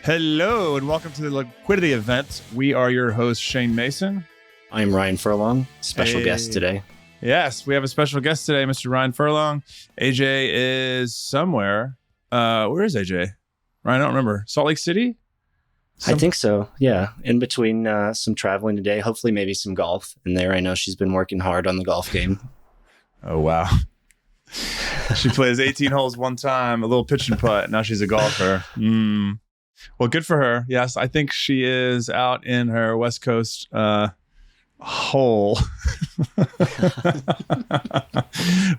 Hello and welcome to the Liquidity Event. We are your host, Shane Mason. I'm Ryan Furlong, special guest today. Yes, we have a special guest today, Mr. Ryan Furlong. AJ is somewhere. Where is AJ? Ryan, I don't remember. Salt Lake City? I think so, yeah. In between some traveling today, hopefully maybe some golf in there. I know she's been working hard on the golf game. Oh, wow. She plays 18 holes one time, a little pitch and putt. Now she's a golfer. Well, good for her. Yes, I think she is out in her West Coast hole.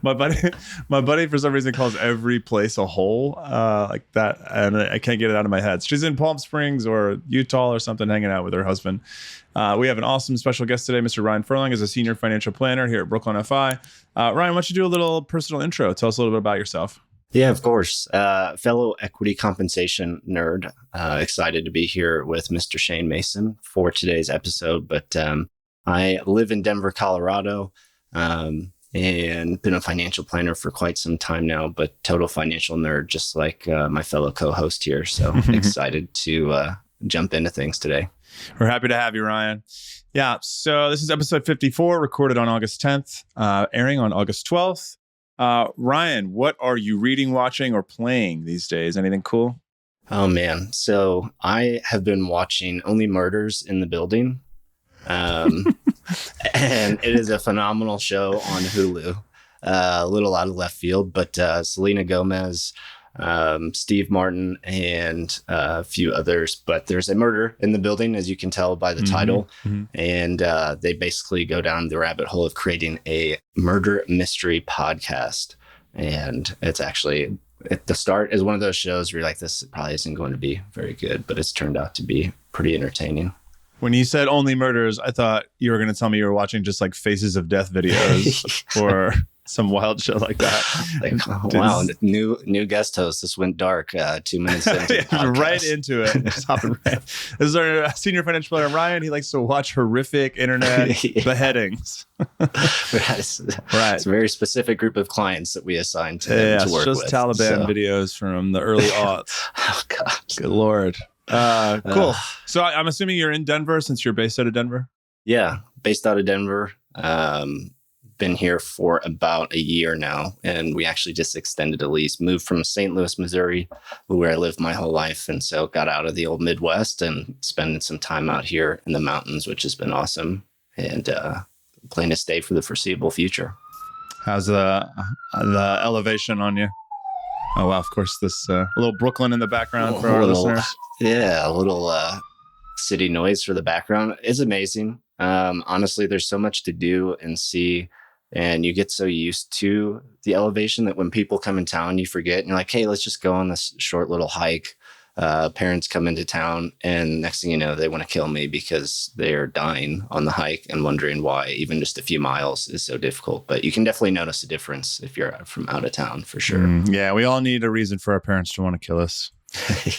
my buddy for some reason calls every place a hole like that, and I can't get it out of my head. She's in Palm Springs or Utah or something, hanging out with her husband. We have an awesome special guest today. Mr. Ryan Furlong is a senior financial planner here at Brooklyn FI. Ryan, why don't you do a little personal intro? Tell us a little bit about yourself. Yeah, of course. Fellow equity compensation nerd. Excited to be here with Mr. Shane Mason for today's episode. But I live in Denver, Colorado, and been a financial planner for quite some time now, but total financial nerd, just like my fellow co-host here. So excited to jump into things today. We're happy to have you, Ryan. Yeah, so this is episode 54, recorded on August 10th, airing on August 12th. Ryan, what are you reading, watching, or playing these days? Anything cool? Oh, man. So I have been watching Only Murders in the Building. And it is a phenomenal show on Hulu. A little out of left field, but Selena Gomez, Steve Martin, and a few others. But there's a murder in the building, as you can tell by the title. And they basically go down the rabbit hole of creating a murder mystery podcast. And it's actually, at the start, is one of those shows where you're like, this probably isn't going to be very good, but it's turned out to be pretty entertaining. When you said Only Murders, I thought you were going to tell me you were watching just like Faces of Death videos or some wild shit like that. Like, oh, wow, new guest host. This went dark 2 minutes into right into it. Just hopping right. This is our senior financial planner, Ryan. He likes to watch horrific internet beheadings. It's a very specific group of clients that we assign to them to work with. Just Taliban videos from the early aughts. Oh, God. Good Lord. Cool. So I'm assuming you're in Denver since you're based out of Denver? Yeah, based out of Denver. Been here for about a year now, and we actually just extended a lease. Moved from St. Louis, Missouri, where I lived my whole life, and so got out of the old Midwest and spending some time out here in the mountains, which has been awesome, and plan to stay for the foreseeable future. How's the elevation on you? Oh, wow. Of course, this little Brooklyn in the background for our listeners. Yeah, a little city noise for the background. It's amazing. Honestly, there's so much to do and see, and you get so used to the elevation that when people come in town, you forget. And you're like, hey, let's just go on this short little hike. Parents come into town, and next thing you know, they want to kill me because they're dying on the hike and wondering why even just a few miles is so difficult. But you can definitely notice a difference if you're from out of town, for sure. Yeah, we all need a reason for our parents to want to kill us.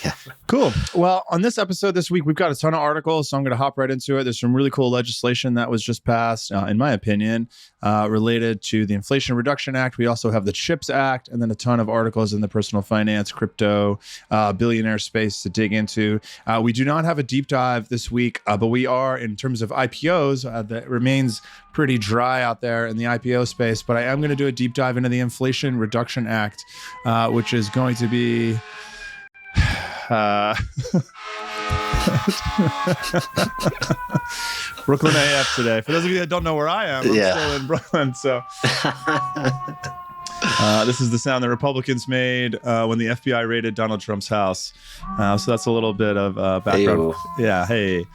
Yeah. Cool. Well, on this episode this week, we've got a ton of articles, so I'm going to hop right into it. There's some really cool legislation that was just passed, in my opinion, related to the Inflation Reduction Act. We also have the CHIPS Act, and then a ton of articles in the personal finance, crypto, billionaire space to dig into. We do not have a deep dive this week, but we are, in terms of IPOs, that remains pretty dry out there in the IPO space. But I am going to do a deep dive into the Inflation Reduction Act, which is going to be... Brooklyn AF today. For those of you that don't know where I am, I'm still in Brooklyn. So this is the sound that Republicans made when the FBI raided Donald Trump's house. So that's a little bit of background. Hey-o. Yeah. Hey.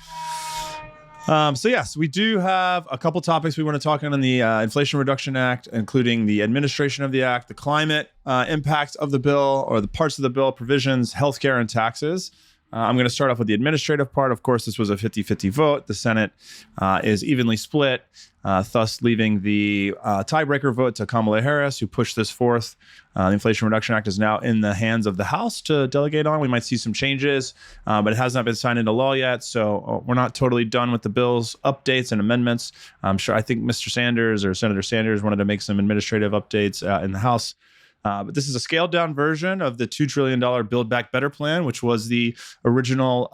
So yes, we do have a couple topics we want to talk on the Inflation Reduction Act, including the administration of the act, the climate impact of the bill, or the parts of the bill, provisions, healthcare, and taxes. I'm going to start off with the administrative part. Of course, this was a 50-50 vote. The Senate is evenly split, thus leaving the tiebreaker vote to Kamala Harris, who pushed this forth. The Inflation Reduction Act is now in the hands of the House to delegate on. We might see some changes, but it has not been signed into law yet. So we're not totally done with the bill's updates and amendments. I think Mr. Sanders or Senator Sanders wanted to make some administrative updates in the House. But this is a scaled down version of the $2 trillion Build Back Better plan, which was the original,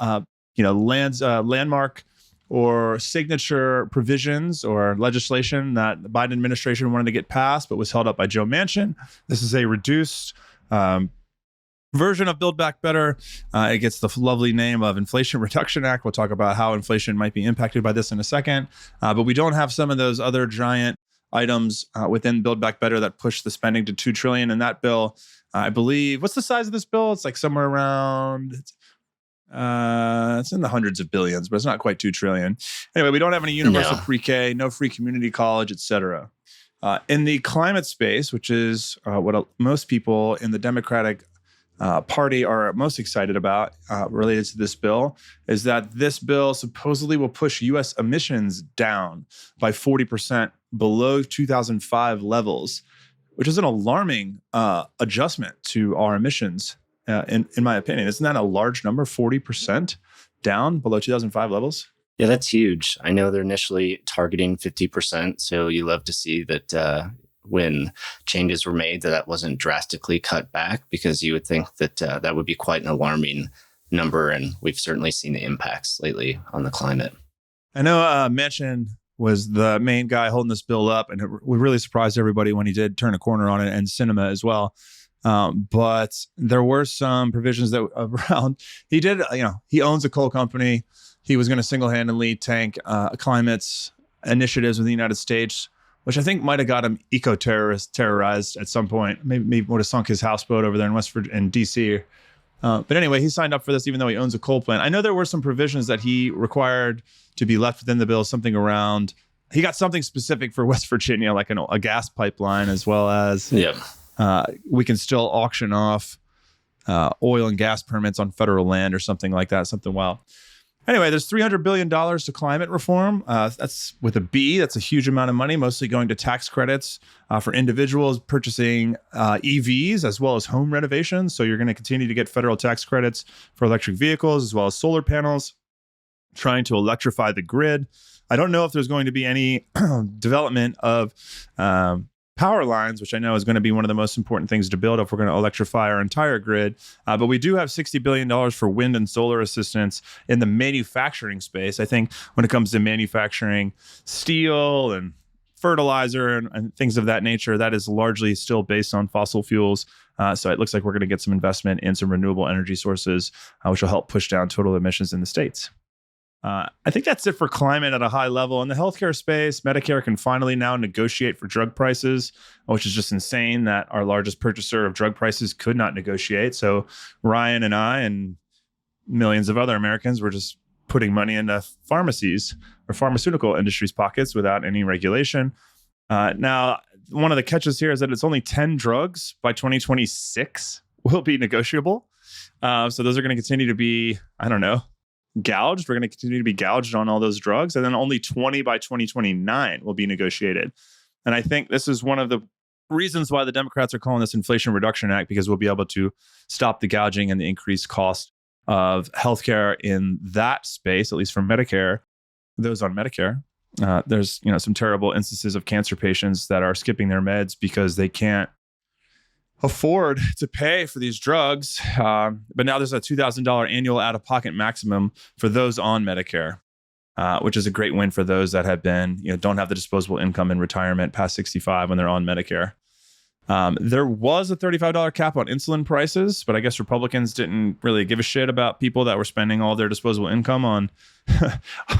landmark or signature provisions or legislation that the Biden administration wanted to get passed, but was held up by Joe Manchin. This is a reduced version of Build Back Better. It gets the lovely name of Inflation Reduction Act. We'll talk about how inflation might be impacted by this in a second. But we don't have some of those other giant items within Build Back Better that push the spending to $2 trillion. And that bill, I believe, what's the size of this bill? It's like somewhere around, it's in the hundreds of billions, but it's not quite $2 trillion. Anyway, we don't have any universal pre-K, no free community college, et cetera. In the climate space, which is what most people in the Democratic Party are most excited about related to this bill, is that this bill supposedly will push U.S. emissions down by 40% below 2005 levels, which is an alarming adjustment to our emissions. In my opinion, isn't that a large number? 40% down below 2005 levels? Yeah, that's huge. I know they're initially targeting 50%. So you love to see that when changes were made, that wasn't drastically cut back, because you would think that that would be quite an alarming number. And we've certainly seen the impacts lately on the climate. I know Manchin was the main guy holding this bill up, and it really surprised everybody when he did turn a corner on it, and Sinema as well. But there were some provisions that around, he owns a coal company. He was going to single-handedly tank climate initiatives in the United States, which I think might have got him terrorized at some point. Maybe would have sunk his houseboat over there in West Virginia, in DC. But anyway, he signed up for this even though he owns a coal plant. I know there were some provisions that he required to be left within the bill, something around, he got something specific for West Virginia, like a gas pipeline, as well as we can still auction off oil and gas permits on federal land or something like that, something wild. Anyway, there's $300 billion to climate reform. That's with a B. That's a huge amount of money, mostly going to tax credits for individuals purchasing EVs as well as home renovations. So you're going to continue to get federal tax credits for electric vehicles as well as solar panels, trying to electrify the grid. I don't know if there's going to be any development of power lines, which I know is going to be one of the most important things to build if we're going to electrify our entire grid. But we do have $60 billion for wind and solar assistance in the manufacturing space. I think when it comes to manufacturing steel and fertilizer and things of that nature, that is largely still based on fossil fuels. So it looks like we're going to get some investment in some renewable energy sources, which will help push down total emissions in the states. I think that's it for climate at a high level. In the healthcare space, Medicare can finally now negotiate for drug prices, which is just insane that our largest purchaser of drug prices could not negotiate. So Ryan and I and millions of other Americans were just putting money into pharmacies or pharmaceutical industry's pockets without any regulation. Now, one of the catches here is that it's only 10 drugs by 2026 will be negotiable. So those are going to continue to be, gouged. We're going to continue to be gouged on all those drugs. And then only 20 by 2029 will be negotiated. And I think this is one of the reasons why the Democrats are calling this Inflation Reduction Act, because we'll be able to stop the gouging and the increased cost of healthcare in that space, at least for Medicare, those on Medicare. There's, some terrible instances of cancer patients that are skipping their meds because they can't afford to pay for these drugs. But now there's a $2,000 annual out-of-pocket maximum for those on Medicare, which is a great win for those that have been, don't have the disposable income in retirement past 65 when they're on Medicare. There was a $35 cap on insulin prices, but I guess Republicans didn't really give a shit about people that were spending all their disposable income on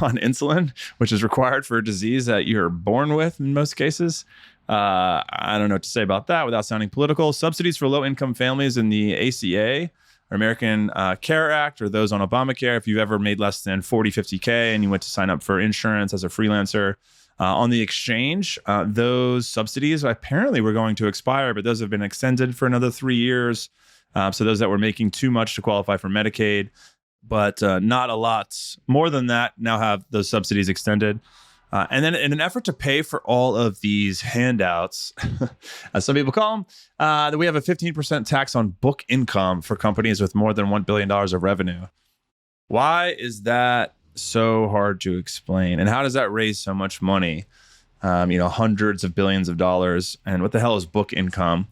on insulin, which is required for a disease that you're born with in most cases. I don't know what to say about that without sounding political. Subsidies for low-income families in the ACA, or American Care Act, or those on Obamacare. If you've ever made less than 50K and you went to sign up for insurance as a freelancer on the exchange, those subsidies apparently were going to expire, but those have been extended for another 3 years. So those that were making too much to qualify for Medicaid, but not a lot more than that, now have those subsidies extended. And then in an effort to pay for all of these handouts, as some people call them, we have a 15% tax on book income for companies with more than $1 billion of revenue. Why is that so hard to explain? And how does that raise so much money? Hundreds of billions of dollars. And what the hell is book income?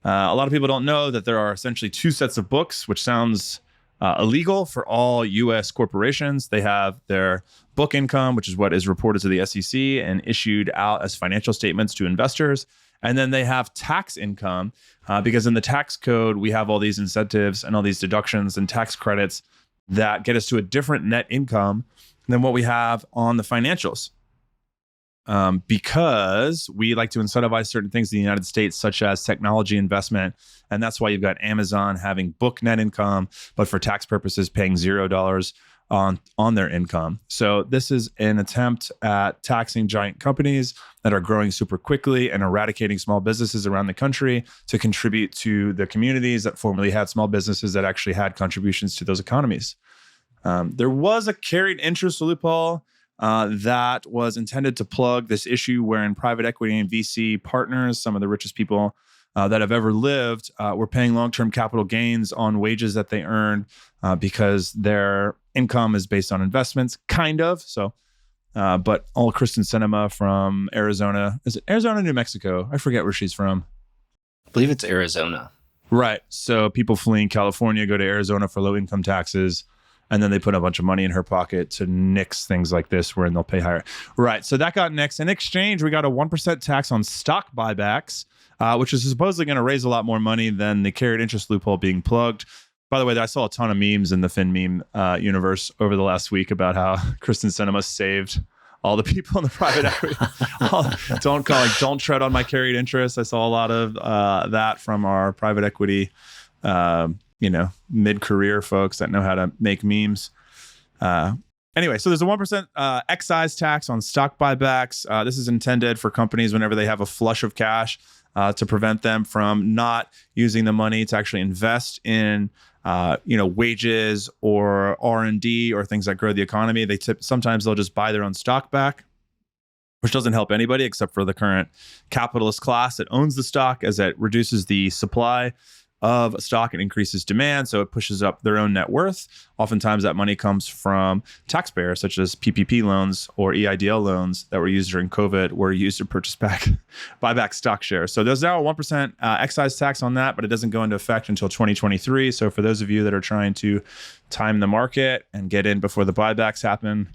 A lot of people don't know that there are essentially two sets of books, which sounds illegal for all U.S. corporations. They have their book income, which is what is reported to the SEC and issued out as financial statements to investors. And then they have tax income, because in the tax code, we have all these incentives and all these deductions and tax credits that get us to a different net income than what we have on the financials. Because we like to incentivize certain things in the United States, such as technology investment. And that's why you've got Amazon having book net income, but for tax purposes, paying $0 on their income. So this is an attempt at taxing giant companies that are growing super quickly and eradicating small businesses around the country to contribute to the communities that formerly had small businesses that actually had contributions to those economies. There was a carried interest loophole that was intended to plug this issue wherein private equity and VC partners, some of the richest people that have ever lived, were paying long-term capital gains on wages that they earned because their income is based on investments, kind of. So, but all Kristen Sinema from Arizona, is it Arizona, New Mexico? I forget where she's from. I believe it's Arizona. Right. So people fleeing California go to Arizona for low income taxes. And then they put a bunch of money in her pocket to nix things like this, wherein they'll pay higher. Right. So that got nixed. In exchange, we got a 1% tax on stock buybacks, which is supposedly going to raise a lot more money than the carried interest loophole being plugged. By the way, I saw a ton of memes in the Fin meme universe over the last week about how Kristen Sinema saved all the people in the private equity. Don't tread on my carried interest. I saw a lot of that from our private equity mid-career folks that know how to make memes. Anyway, so there's a 1% excise tax on stock buybacks. This is intended for companies whenever they have a flush of cash to prevent them from not using the money to actually invest in wages or R&D or things that grow the economy. Sometimes they'll just buy their own stock back, which doesn't help anybody except for the current capitalist class that owns the stock, as it reduces the supply of stock and increases demand, so it pushes up their own net worth. Oftentimes that money comes from taxpayers, such as PPP loans or EIDL loans that were used during COVID, were used to buy back stock shares. So there's now a 1% excise tax on that, but it doesn't go into effect until 2023. So for those of you that are trying to time the market and get in before the buybacks happen,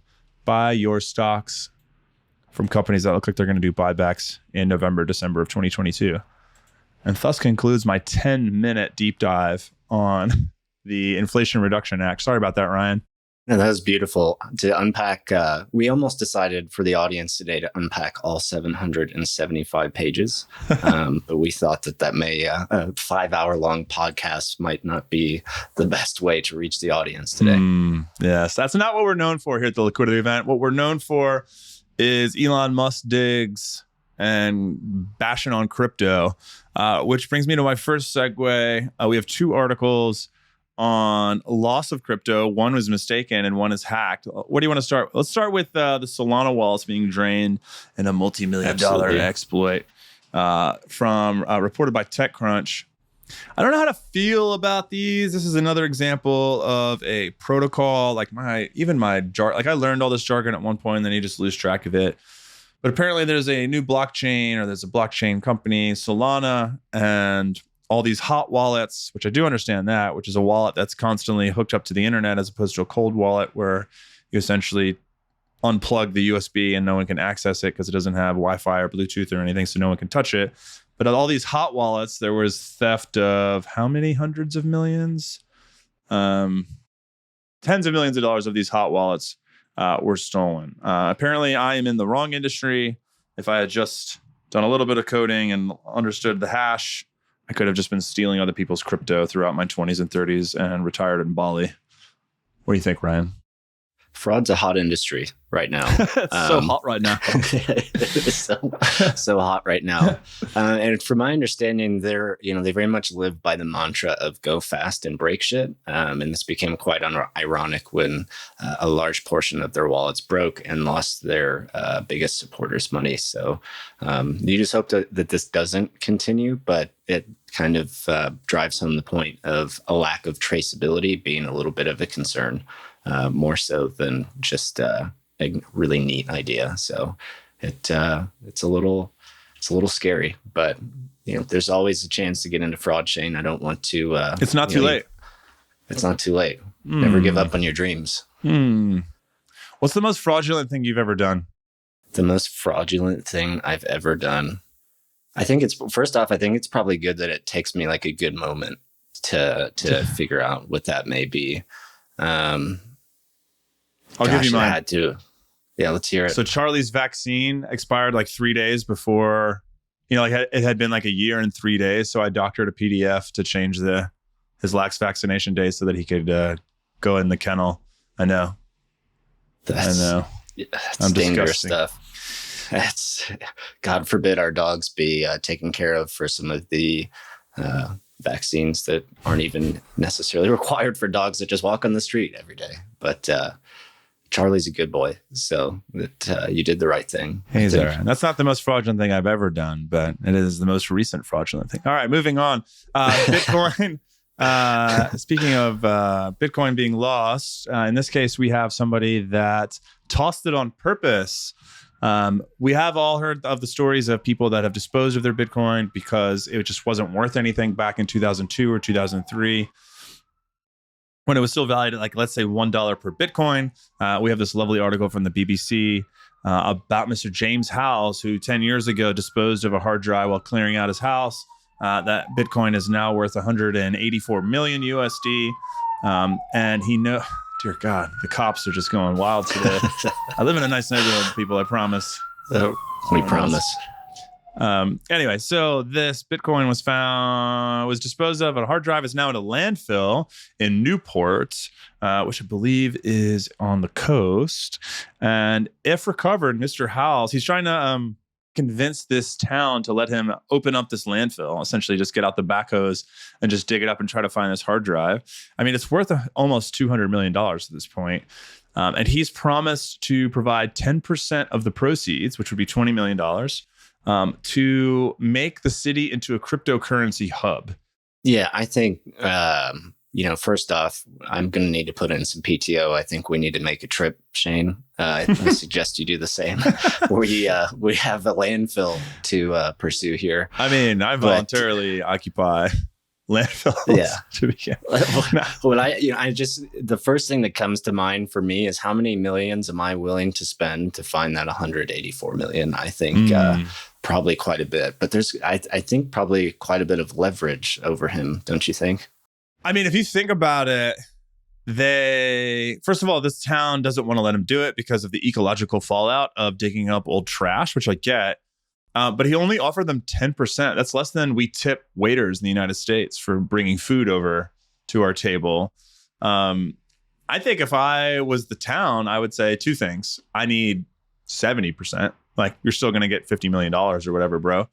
buy your stocks from companies that look like they're going to do buybacks in November, December of 2022. And thus concludes my 10-minute deep dive on the Inflation Reduction Act. Sorry about that, Ryan. No, that was beautiful to unpack. We almost decided for the audience today to unpack all 775 pages. But we thought that may a 5-hour-long podcast might not be the best way to reach the audience today. Yes, that's not what we're known for here at the Liquidity Event. What we're known for is Elon Musk digs and bashing on crypto, which brings me to my first segue. We have two articles on loss of crypto. One was mistaken and one is hacked. What do you want to start? Let's start with the Solana wallets being drained in a multi-million-dollar exploit from reported by TechCrunch. I don't know how to feel about these. This is another example of a protocol. Like my jar, like I learned all this jargon at one point and then you just lose track of it. But apparently there's a new blockchain, or there's a blockchain company, Solana, and all these hot wallets, which I do understand that, which is a wallet that's constantly hooked up to the internet as opposed to a cold wallet where you essentially unplug the USB and no one can access it because it doesn't have Wi-Fi or Bluetooth or anything, so no one can touch it. But all these hot wallets, there was theft of how many hundreds of millions? Tens of millions of dollars of these hot wallets were stolen. Apparently, I am in the wrong industry. If I had just done a little bit of coding and understood the hash, I could have just been stealing other people's crypto throughout my 20s and 30s and retired in Bali. What do you think, Ryan? Fraud's a hot industry right now. It's so hot right now. It's so hot right now. And from my understanding, they very much live by the mantra of go fast and break shit. And this became quite ironic when a large portion of their wallets broke and lost their biggest supporters' money. So you just hope that this doesn't continue, but it kind of drives home the point of a lack of traceability being a little bit of a concern. More so than just a really neat idea. So it's a little scary, but there's always a chance to get into fraud, Shane. I don't want to. It's not too late. It's not too late. Never give up on your dreams. What's the most fraudulent thing you've ever done? The most fraudulent thing I've ever done. I think it's probably good that it takes me like a good moment to figure out what that may be. I'll give you mine. I had to. Yeah, let's hear it. So Charlie's vaccine expired like 3 days before, it had been like a year and 3 days. So I doctored a PDF to change his lax vaccination day so that he could go in the kennel. I know. That's dangerous disgusting stuff. That's, God forbid our dogs be taken care of for some of the vaccines that aren't even necessarily required for dogs that just walk on the street every day. But Charlie's a good boy, so that you did the right thing. He's all right. That's not the most fraudulent thing I've ever done, but it is the most recent fraudulent thing. All right, moving on. Bitcoin. Speaking of Bitcoin being lost, in this case, we have somebody that tossed it on purpose. We have all heard of the stories of people that have disposed of their Bitcoin because it just wasn't worth anything back in 2002 or 2003. When it was still valued at, like, let's say $1 per Bitcoin. We have this lovely article from the BBC about Mr. James Howes, who 10 years ago disposed of a hard drive while clearing out his house. That Bitcoin is now worth 184 million USD. And dear God, the cops are just going wild today. I live in a nice neighborhood, people, I promise. We promise. Anyway, so this Bitcoin was disposed of. A hard drive is now in a landfill in Newport, which I believe is on the coast. And if recovered, Mr. Howes, he's trying to convince this town to let him open up this landfill, essentially just get out the backhoes and just dig it up and try to find this hard drive. I mean, it's worth almost $200 million at this point. And he's promised to provide 10% of the proceeds, which would be $20 million, to make the city into a cryptocurrency hub. Yeah, I think, first off, I'm going to need to put in some PTO. I think we need to make a trip, Shane. I suggest you do the same. We have a landfill to pursue here. I mean, I voluntarily occupy landfills. Yeah. To begin. When the first thing that comes to mind for me is how many millions am I willing to spend to find that 184 million? I think probably quite a bit, but I think probably quite a bit of leverage over him, don't you think? I mean, if you think about it, first of all, this town doesn't want to let him do it because of the ecological fallout of digging up old trash, which I get. But he only offered them 10%. That's less than we tip waiters in the United States for bringing food over to our table. I think if I was the town, I would say two things. I need 70%. Like, you're still going to get $50 million or whatever, bro.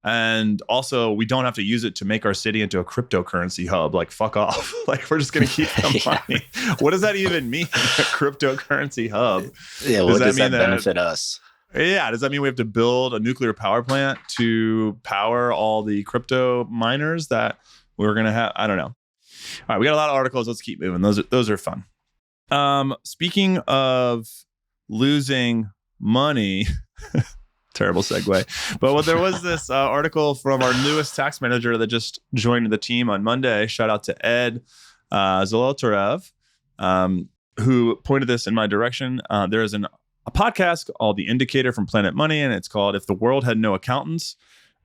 And also, we don't have to use it to make our city into a cryptocurrency hub. Like, fuck off. Like, we're just going to keep the money. What does that even mean? A cryptocurrency hub? Yeah, what does that benefit us? Yeah, does that mean we have to build a nuclear power plant to power all the crypto miners that we're going to have? I don't know. All right, we got a lot of articles. Let's keep moving. Those are fun. Speaking of losing money, terrible segue. But there was this article from our newest tax manager that just joined the team on Monday. Shout out to Ed Zolotarev, who pointed this in my direction. There is a podcast called The Indicator from Planet Money, and it's called If the World Had No Accountants.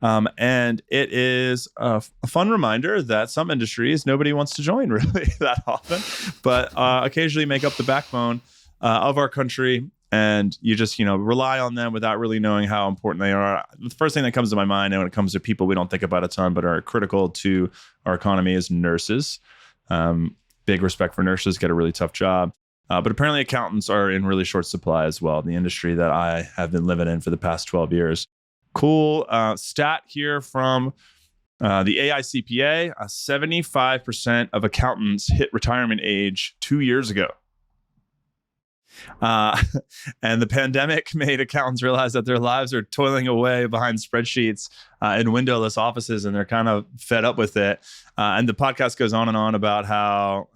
And it is a fun reminder that some industries nobody wants to join really that often, but occasionally make up the backbone of our country. And you just, rely on them without really knowing how important they are. The first thing that comes to my mind, and when it comes to people we don't think about a ton, but are critical to our economy, is nurses. Big respect for nurses, get a really tough job. But apparently accountants are in really short supply as well, the industry that I have been living in for the past 12 years. Cool stat here from the AICPA. 75% of accountants hit retirement age 2 years ago. And the pandemic made accountants realize that their lives are toiling away behind spreadsheets in windowless offices, and they're kind of fed up with it. And the podcast goes on and on about how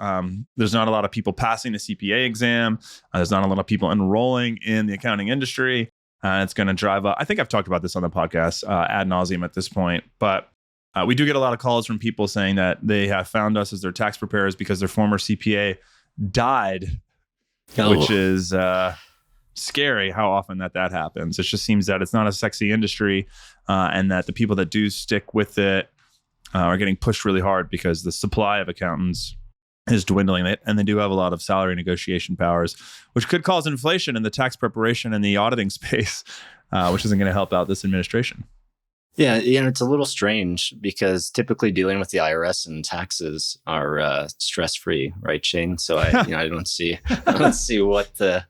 there's not a lot of people passing the CPA exam. There's not a lot of people enrolling in the accounting industry. It's going to drive up. I think I've talked about this on the podcast ad nauseum at this point, but we do get a lot of calls from people saying that they have found us as their tax preparers because their former CPA died, which is scary how often that happens. It just seems that it's not a sexy industry, and that the people that do stick with it are getting pushed really hard because the supply of accountants is dwindling it, and they do have a lot of salary negotiation powers, which could cause inflation in the tax preparation and the auditing space, which isn't going to help out this administration. Yeah, it's a little strange because typically dealing with the IRS and taxes are stress-free, right, Shane? So I don't see what the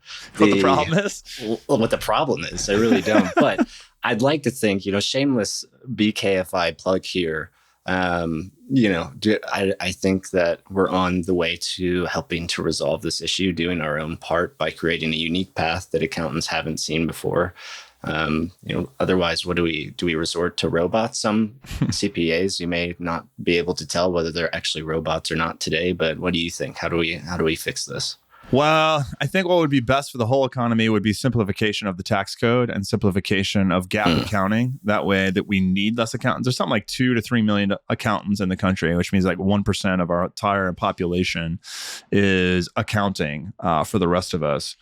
problem is. What the problem is. I really don't. But I'd like to think, shameless BKFI plug here. I think that we're on the way to helping to resolve this issue, doing our own part by creating a unique path that accountants haven't seen before. Otherwise, what do we resort to robots? Some CPAs, you may not be able to tell whether they're actually robots or not today, but what do you think? How do we fix this? Well, I think what would be best for the whole economy would be simplification of the tax code and simplification of GAAP accounting. That way that we need less accountants. There's something like 2 to 3 million accountants in the country, which means like 1% of our entire population is accounting for the rest of us.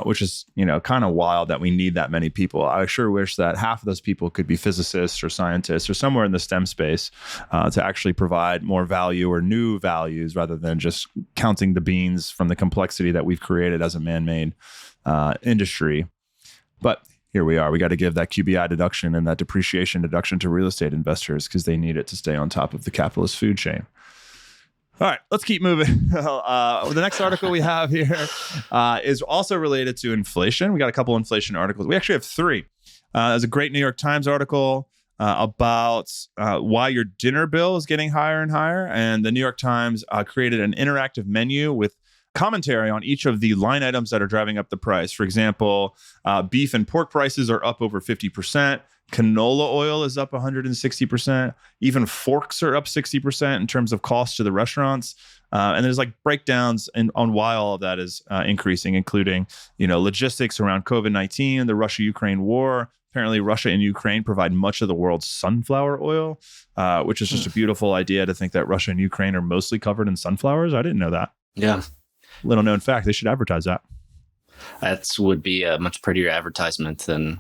Which is, kind of wild that we need that many people. I sure wish that half of those people could be physicists or scientists or somewhere in the STEM space to actually provide more value or new values rather than just counting the beans from the complexity that we've created as a man-made industry. But here we are. We got to give that QBI deduction and that depreciation deduction to real estate investors because they need it to stay on top of the capitalist food chain. All right, let's keep moving. The next article we have here is also related to inflation. We got a couple inflation articles. We actually have 3. There's a great New York Times article about why your dinner bill is getting higher and higher. And the New York Times created an interactive menu with commentary on each of the line items that are driving up the price. For example, beef and pork prices are up over 50%. Canola oil is up 160%. Even forks are up 60% in terms of cost to the restaurants. And there's like breakdowns on why all of that is increasing, including, logistics around COVID-19, the Russia-Ukraine war. Apparently, Russia and Ukraine provide much of the world's sunflower oil, which is just a beautiful idea to think that Russia and Ukraine are mostly covered in sunflowers. I didn't know that. Yeah. Little known fact. They should advertise that. That would be a much prettier advertisement than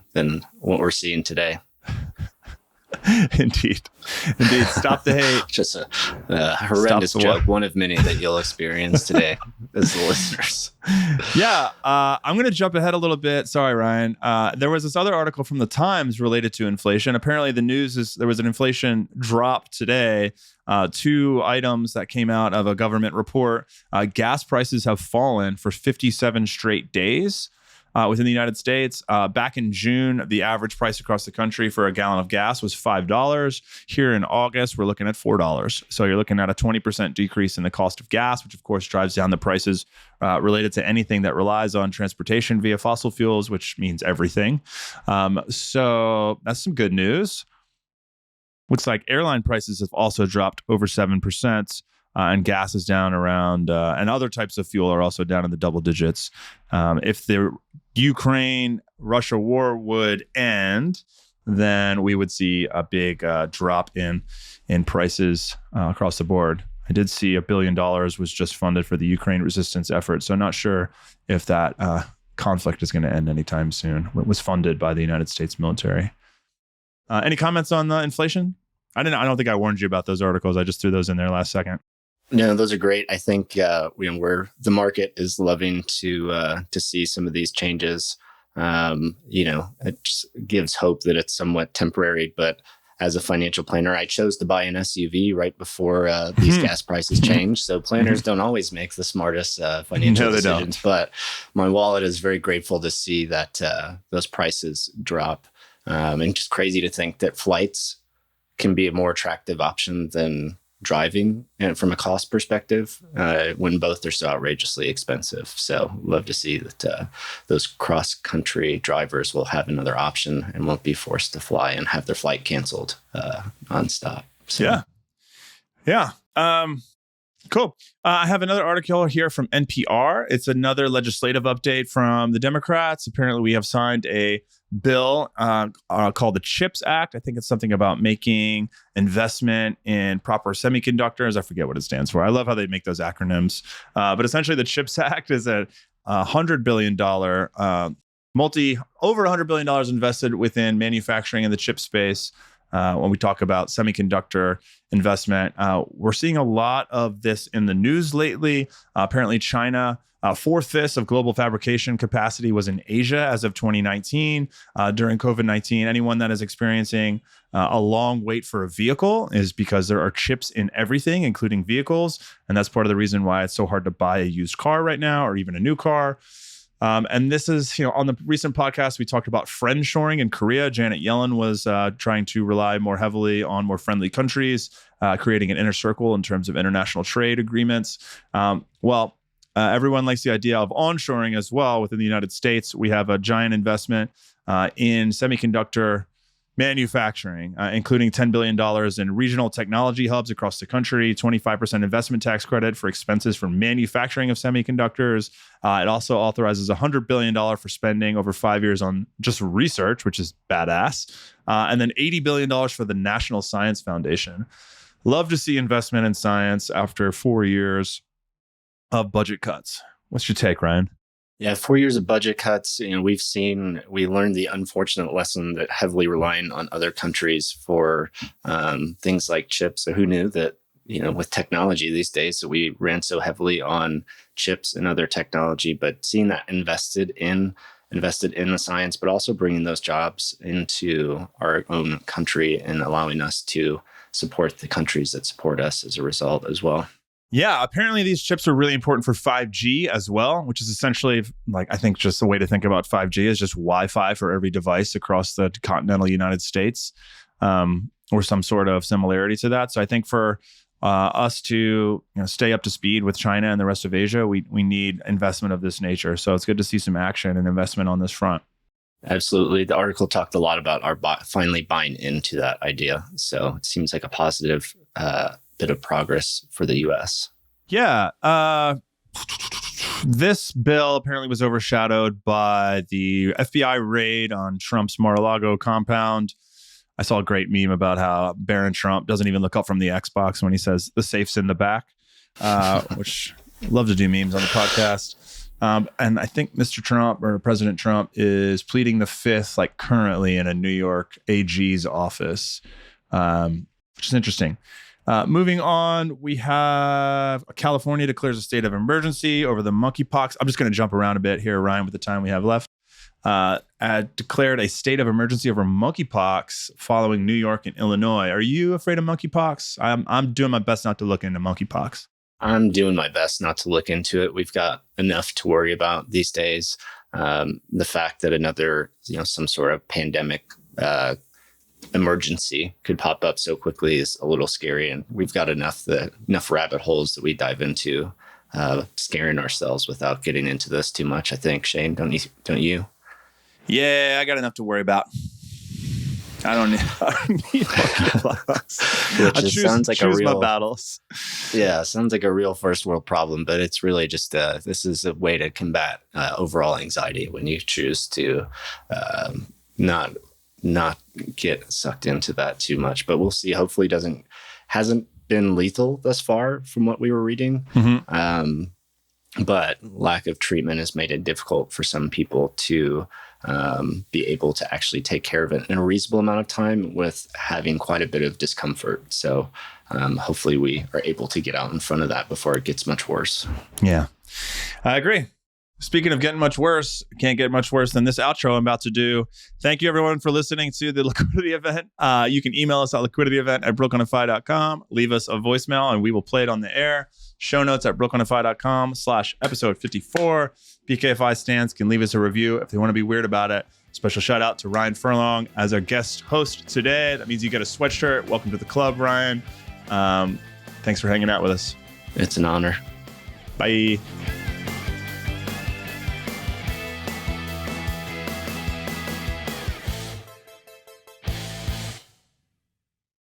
what we're seeing today. Indeed. Stop the hate. Just a horrendous joke, one of many that you'll experience today as the listeners. Yeah, I'm going to jump ahead a little bit. Sorry, Ryan. There was this other article from the Times related to inflation. Apparently, the news is there was an inflation drop today. 2 items that came out of a government report. Gas prices have fallen for 57 straight days. Within the United States. Back in June, the average price across the country for a gallon of gas was $5. Here in August, we're looking at $4. So you're looking at a 20% decrease in the cost of gas, which of course drives down the prices related to anything that relies on transportation via fossil fuels, which means everything. So that's some good news. Looks like airline prices have also dropped over 7%. And gas is down around, and other types of fuel are also down in the double digits. If the Ukraine-Russia war would end, then we would see a big drop in prices across the board. I did see $1 billion was just funded for the Ukraine resistance effort, so I'm not sure if that conflict is going to end anytime soon. It was funded by the United States military. Any comments on the inflation? I don't think I warned you about those articles. I just threw those in there last second. No, those are great. I think where the market is loving to see some of these changes. It just gives hope that it's somewhat temporary. But as a financial planner, I chose to buy an SUV right before these gas prices changed. So planners don't always make the smartest financial decisions. Don't. But my wallet is very grateful to see that those prices drop. And just crazy to think that flights can be a more attractive option than driving, and from a cost perspective, when both are so outrageously expensive. So love to see that those cross-country drivers will have another option and won't be forced to fly and have their flight canceled nonstop. So. Yeah. Cool. I have another article here from NPR. It's another legislative update from the Democrats. Apparently, we have signed a bill called the CHIPS Act. I think it's something about making investment in proper semiconductors. I forget what it stands for. I love how they make those acronyms. But essentially, the CHIPS Act is a $100 billion over $100 billion invested within manufacturing in the chip space. When we talk about semiconductor investment, we're seeing a lot of this in the news lately. Apparently, China, 4/5 of global fabrication capacity was in Asia as of 2019. During COVID-19, anyone that is experiencing a long wait for a vehicle is because there are chips in everything, including vehicles. And that's part of the reason why it's so hard to buy a used car right now or even a new car. And this is, on the recent podcast, we talked about friendshoring in Korea. Janet Yellen was trying to rely more heavily on more friendly countries, creating an inner circle in terms of international trade agreements. Everyone likes the idea of onshoring as well. Within the United States, we have a giant investment in semiconductor manufacturing, including $10 billion in regional technology hubs across the country, 25% investment tax credit for expenses for manufacturing of semiconductors. It also authorizes $100 billion for spending over 5 years on just research, which is badass. And then $80 billion for the National Science Foundation. Love to see investment in science after 4 years of budget cuts. What's your take, Ryan? Yeah, 4 years of budget cuts. We learned the unfortunate lesson that heavily relying on other countries for things like chips. So who knew that, with technology these days, that we ran so heavily on chips and other technology, but seeing that invested in the science, but also bringing those jobs into our own country and allowing us to support the countries that support us as a result as well. Yeah, apparently these chips are really important for 5G as well, which is essentially, I think just the way to think about 5G is just Wi-Fi for every device across the continental United States, or some sort of similarity to that. So I think for us to stay up to speed with China and the rest of Asia, we need investment of this nature. So it's good to see some action and investment on this front. Absolutely. The article talked a lot about our finally buying into that idea. So it seems like a positive bit of progress for the U.S. Yeah. This bill apparently was overshadowed by the FBI raid on Trump's Mar-a-Lago compound. I saw a great meme about how Barron Trump doesn't even look up from the Xbox when he says the safe's in the back, which I love to do memes on the podcast. And I think Mr. Trump or President Trump is pleading the fifth, currently in a New York AG's office, which is interesting. Moving on, we have California declares a state of emergency over the monkeypox. I'm just going to jump around a bit here, Ryan, with the time we have left. Declared a state of emergency over monkeypox following New York and Illinois. Are you afraid of monkeypox? I'm doing my best not to look into monkeypox. I'm doing my best not to look into it. We've got enough to worry about these days. The fact that another, some sort of pandemic emergency could pop up so quickly is a little scary, and we've got enough rabbit holes that we dive into, scaring ourselves without getting into this too much. I think, Shane, don't you? Yeah, I got enough to worry about. I don't need monkeypox. Sounds like a real my battles. Yeah, sounds like a real first world problem, but it's really just this is a way to combat overall anxiety when you choose to not get sucked into that too much. But we'll see. Hopefully hasn't been lethal thus far from what we were reading. Mm-hmm. But lack of treatment has made it difficult for some people to be able to actually take care of it in a reasonable amount of time with having quite a bit of discomfort. So hopefully we are able to get out in front of that before it gets much worse. Yeah, I agree. Speaking of getting much worse, can't get much worse than this outro I'm about to do. Thank you, everyone, for listening to the Liquidity Event. You can email us at liquidityevent@brokeonify.com. Leave us a voicemail, and we will play it on the air. Show notes at brokeonify.com/episode 54. BKFI stands can leave us a review if they want to be weird about it. Special shout out to Ryan Furlong as our guest host today. That means you get a sweatshirt. Welcome to the club, Ryan. Thanks for hanging out with us. It's an honor. Bye.